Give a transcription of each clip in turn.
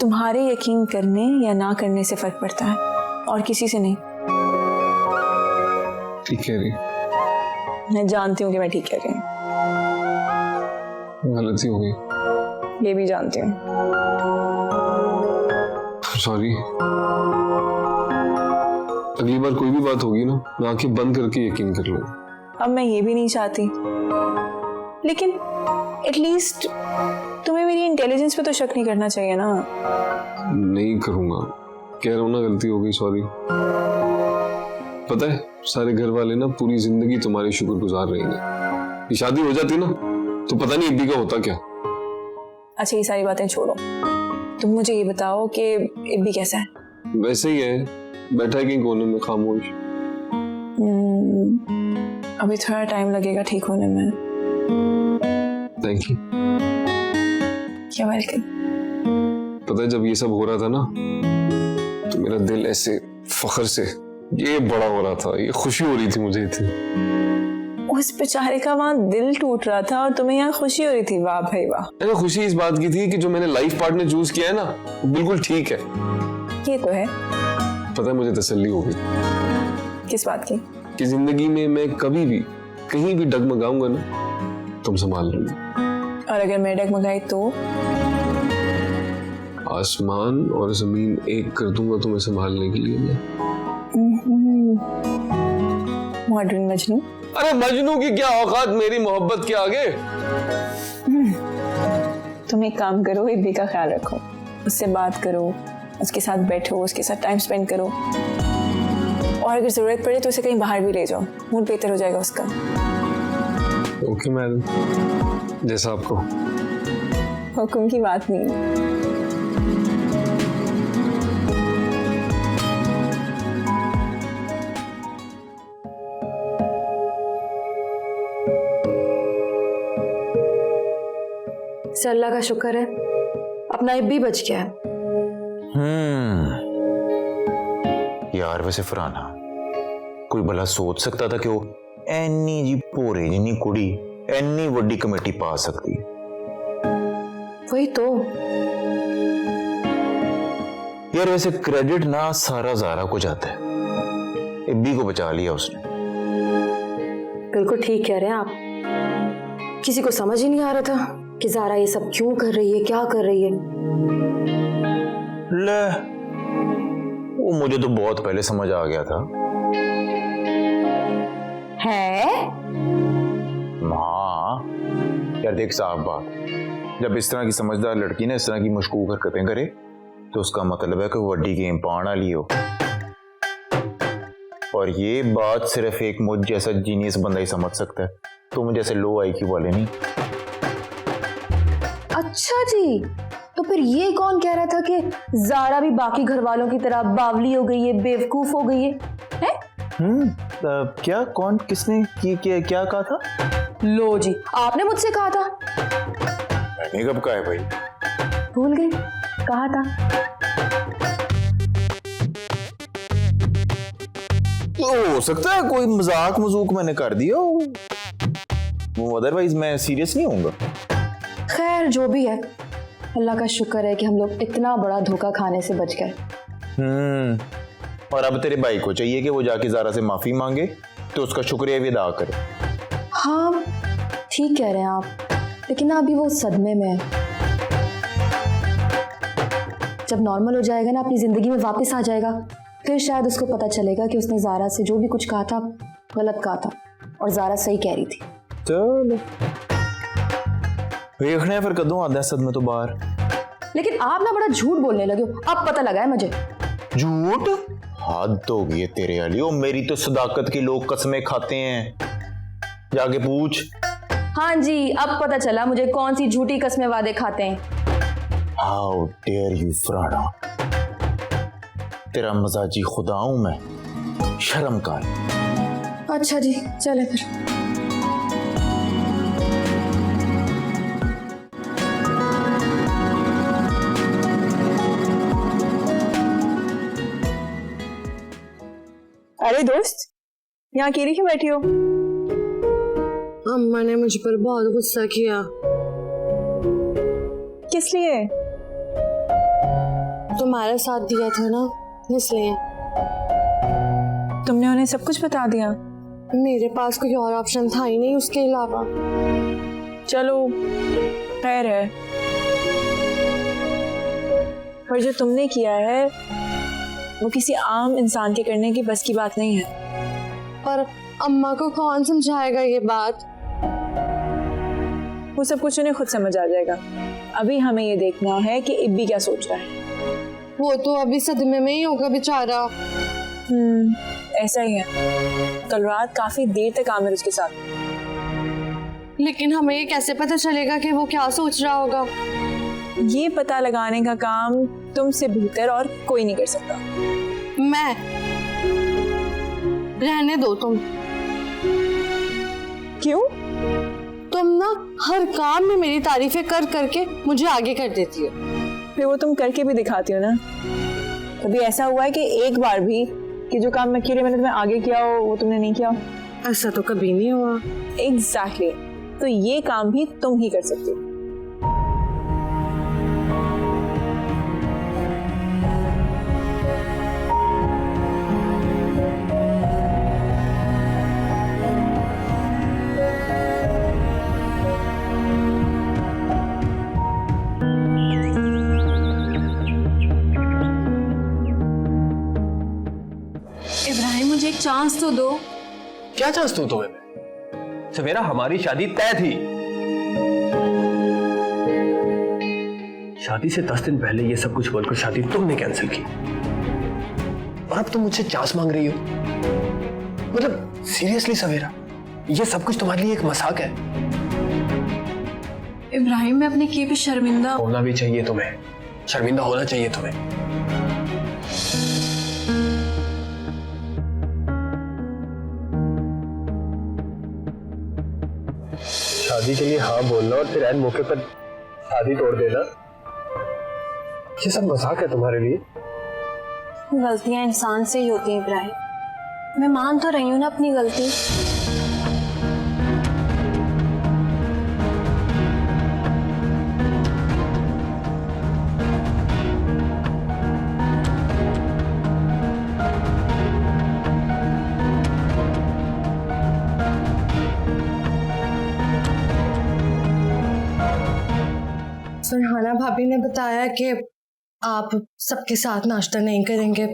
तुम्हारे यकीन करने या ना करने से फर्क पड़ता है, और किसी से नहीं। ठीक कह रही। मैं जानती हूँ कि मैं ठीक कह रही हूँ। गलती हो गई, ये भी जानती हूँ। सॉरी। अगली बार कोई भी बात होगी ना, मैं आंखें बंद करके यकीन कर लूंगा। अब मैं ये भी नहीं चाहती, लेकिन एटलीस्ट तुम्हें मेरी इंटेलिजेंस पे तो शक नहीं करना चाहिए ना। नहीं करूंगा, कह रहा हूं ना, गलती हो गई, सॉरी। पता है, सारे घर वाले ना पूरी जिंदगी तुम्हारे शुक्रगुजार रहेंगे। ये शादी हो जाती ना तो पता नहीं इब्बी का होता क्या। अच्छा, ये सारी बातें छोड़ो, तुम मुझे ये बताओ कि इब्बी कैसा है? वैसे ही है, बैठा है कहीं कोने में खामोश। अभी थोड़ा टाइम लगेगा ठीक होने में। Thank you. क्या वेलकम। पता है, जब ये सब हो रहा था ना तो मेरा दिल ऐसे फख्र से ये बड़ा हो रहा था, ये खुशी हो रही थी मुझे इतनी। उस बेचारे का वहाँ दिल टूट रहा था और तुम्हें यहाँ खुशी हो रही थी। वाह भाई वाह। मैंने खुशी इस बात की थी कि जो मैंने लाइफ पार्टनर चूज किया है ना, वो बिल्कुल ठीक है। ये तो है। पता है, मुझे तसल्ली हो गई। किस बात की? कि जिंदगी में मैं कभी भी कहीं भी डगमगाऊंगा ना, तुम संभाल लूंगी। और अगर मैं डगमगाई तो? आसमान और जमीन एक कर दूंगा तुम्हें संभालने के लिए मैं। मॉडर्न मजनू। अरे मजनू की क्या औकात मेरी मोहब्बत के आगे। तुम एक काम करो, इब्बी का ख्याल रखो, उससे बात करो, उसके साथ बैठो, उसके साथ टाइम स्पेंड करो, और अगर जरूरत पड़े तो उसे कहीं बाहर भी ले जाओ, मूड बेहतर हो जाएगा उसका। ओके मैडम, जैसा आपको। हुक्म की बात नहीं है। अल्लाह का शुक्र है, अपना इब्बी बच गया है। यार वैसे फरहाना, कोई भला सोच सकता था कि वो एनी जी भोरे जिन्नी कुड़ी एनी वड्डी कमेटी पा सकती है? वही तो यार, वैसे क्रेडिट ना सारा ज़ारा को जाता है, इब्बी को बचा लिया उसने। बिल्कुल ठीक कह रहे हैं आप। किसी को समझ ही नहीं आ रहा था कि ज़ारा ये सब क्यों कर रही है, क्या कर रही है। ले, वो मुझे तो बहुत पहले समझ आ गया था। है? हाँ यार, देख साफ बात, जब इस तरह की समझदार लड़की ने इस तरह की मशकूक हरकतें करे तो उसका मतलब है कि वो वड्डी गेम पाना लियो। और ये बात सिर्फ एक मुझ जैसा जीनियस बंदा ही समझ सकता है, तुम जैसे लो IQ वाले नहीं। अच्छा जी, तो फिर ये कौन कह रहा था कि ज़ारा भी बाकी घर वालों की तरह बावली हो गई है, बेवकूफ हो गई है? क्या, कौन, किसने क्या कहा था? लो जी, आपने मुझसे कहा था। मैंने कब कहा है भाई? भूल गई, कहा था। तो हो सकता है कोई मजाक मजूक मैंने कर दिया हो, अदरवाइज मैं सीरियस नहीं होऊंगा। खैर जो भी है, अल्लाह का शुक्र है कि हम लोग इतना बड़ा धोखा खाने से बच गए। और अब तेरे भाई को चाहिए कि वो जाके ज़ारा से माफी मांगे तो उसका शुक्रिया भी अदा करे। हाँ ठीक कह रहे हैं आप, लेकिन ना अभी वो सदमे में है। जब नॉर्मल हो जाएगा ना, अपनी जिंदगी में वापस आ जाएगा, फिर शायद उसको पता चलेगा कि उसने ज़ारा से जो भी कुछ कहा था गलत कहा था और ज़ारा सही कह रही थी। चलो देखने फिर कदों आधा सदमे तो बाहर। लेकिन आप ना बड़ा झूठ बोलने लगे हो, अब पता लगा है मुझे। झूठ? हद हो गई है तेरे वाली। ओ मेरी तो सदाकत के लोग कसमें खाते हैं, जाके पूछ। हाँ जी, अब पता चला मुझे कौन सी झूठी कसमें वादे खाते हैं। हाउ डेयर यू फरहाना, तेरा मजाजी खुदा हूं मैं, शर्म कर। अच्छा जी, चले फिर। अरे दोस्त, यहाँ अकेली क्यों बैठी हो? अम्मा ने मुझ पर बहुत गुस्सा किया। किस लिए? तुम्हारा साथ दिया था ना, इसलिए। तुमने उन्हें सब कुछ बता दिया? मेरे पास कोई और ऑप्शन था ही नहीं उसके अलावा। चलो खैर है, पर जो तुमने किया है वो किसी आम इंसान के करने की बस की बात नहीं है। पर अम्मा को कौन समझाएगा ये बात? वो सब कुछ उन्हें खुद समझ आ जाएगा। अभी हमें ये देखना है कि इब्बी क्या सोच रहा है। वो तो अभी सदमे में ही होगा बेचारा। ऐसा ही है, कल रात काफी देर तक आमिर उसके साथ। लेकिन हमें ये कैसे पता चलेगा कि वो क्या सोच रहा होगा? ये पता लगाने का काम तुमसे बेहतर और कोई नहीं कर सकता। मैं? रहने दो तुम। क्यों? तुम ना हर काम में मेरी तारीफें कर करके मुझे आगे कर देती हो। फिर वो तुम करके भी दिखाती हो ना। कभी ऐसा हुआ है कि एक बार भी कि जो काम मैं की रही मैंने तुम्हें आगे किया हो वो तुमने नहीं किया? ऐसा तो कभी नहीं हुआ। एग्जैक्टली, तो ये काम भी तुम ही कर सकती हो। इब्राहिम, मुझे एक चांस तो दो। क्या चांस दूं तुम्हें? सवेरा, हमारी शादी तय थी। शादी से 10 दिन पहले ये सब कुछ बोलकर शादी तुमने कैंसिल की, और अब तुम मुझसे चांस मांग रही हो। मतलब सीरियसली सवेरा, ये सब कुछ तुम्हारे लिए एक मजाक है? इब्राहिम, मैं अपने किए पे शर्मिंदा होना भी चाहिए तुम्हें, शर्मिंदा होना चाहिए तुम्हें। शादी के लिए हाँ बोलना और फिर ऐन मौके पर शादी तोड़ देना, ये सब मजाक है तुम्हारे लिए? गलतियां इंसान से ही होती हैं इब्राहिम। मैं मान तो रही हूँ ना अपनी गलती। सुरहाना भाभी ने बताया कि आप सबके साथ नाश्ता नहीं करेंगे।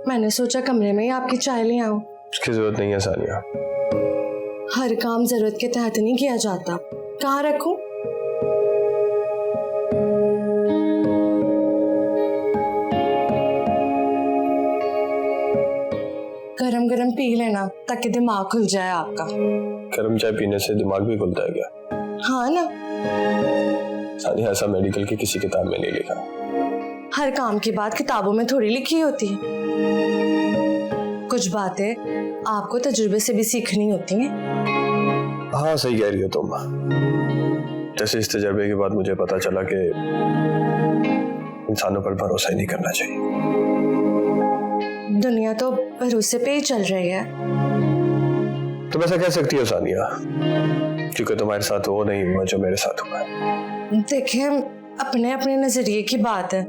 मैंने सोचा कमरे में ही आपकी चाय ले आऊं। उसकी जरूरत नहीं है सानिया। हर काम जरूरत के तहत नहीं किया जाता। कहाँ रखूं? गरम गरम पी लेना ताकि दिमाग खुल जाए आपका। गरम चाय पीने से दिमाग भी खुलता है क्या? हाँ ना। सानिया, ऐसा मेडिकल की किसी किताब में नहीं लिखा। हर काम की बात किताबों में थोड़ी लिखी होती है। कुछ बातें आपको तजुर्बे से भी सीखनी होती हैं। हाँ, सही कह रही हो तुम। जैसे इस तजर्बे के बाद मुझे पता चला कि इंसानों पर भरोसा ही नहीं करना चाहिए। दुनिया तो भरोसे पे ही चल रही है। तुम ऐसा कह सकती हो सानिया, क्योंकि तुम्हारे साथ वो नहीं हुआ जो मेरे साथ हुआ है। देखिए, अपने अपने नजरिए की बात है।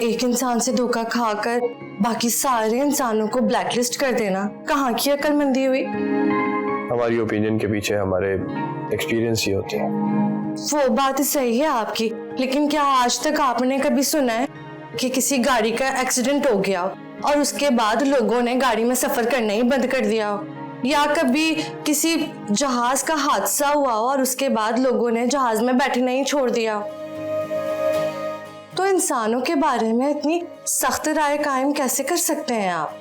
एक इंसान से धोखा खाकर बाकी सारे इंसानों को ब्लैकलिस्ट कर देना कहाँ की अक्लमंदी हुई? हमारी ओपिनियन के पीछे हमारे एक्सपीरियंस ही होते हैं। वो बात सही है आपकी, लेकिन क्या आज तक आपने कभी सुना है कि किसी गाड़ी का एक्सीडेंट हो गया और उसके बाद लोगों ने गाड़ी में सफर करना ही बंद कर दिया हो? या कभी किसी जहाज का हादसा हुआ हो और उसके बाद लोगों ने जहाज में बैठना ही छोड़ दिया? तो इंसानों के बारे में इतनी सख्त राय कायम कैसे कर सकते हैं आप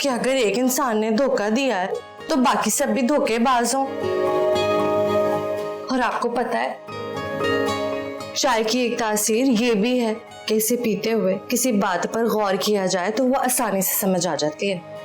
कि अगर एक इंसान ने धोखा दिया है तो बाकी सब भी धोखेबाज हों? और आपको पता है, चाय की एक तासीर ये भी है कि इसे पीते हुए किसी बात पर गौर किया जाए तो वो आसानी से समझ आ जाती है।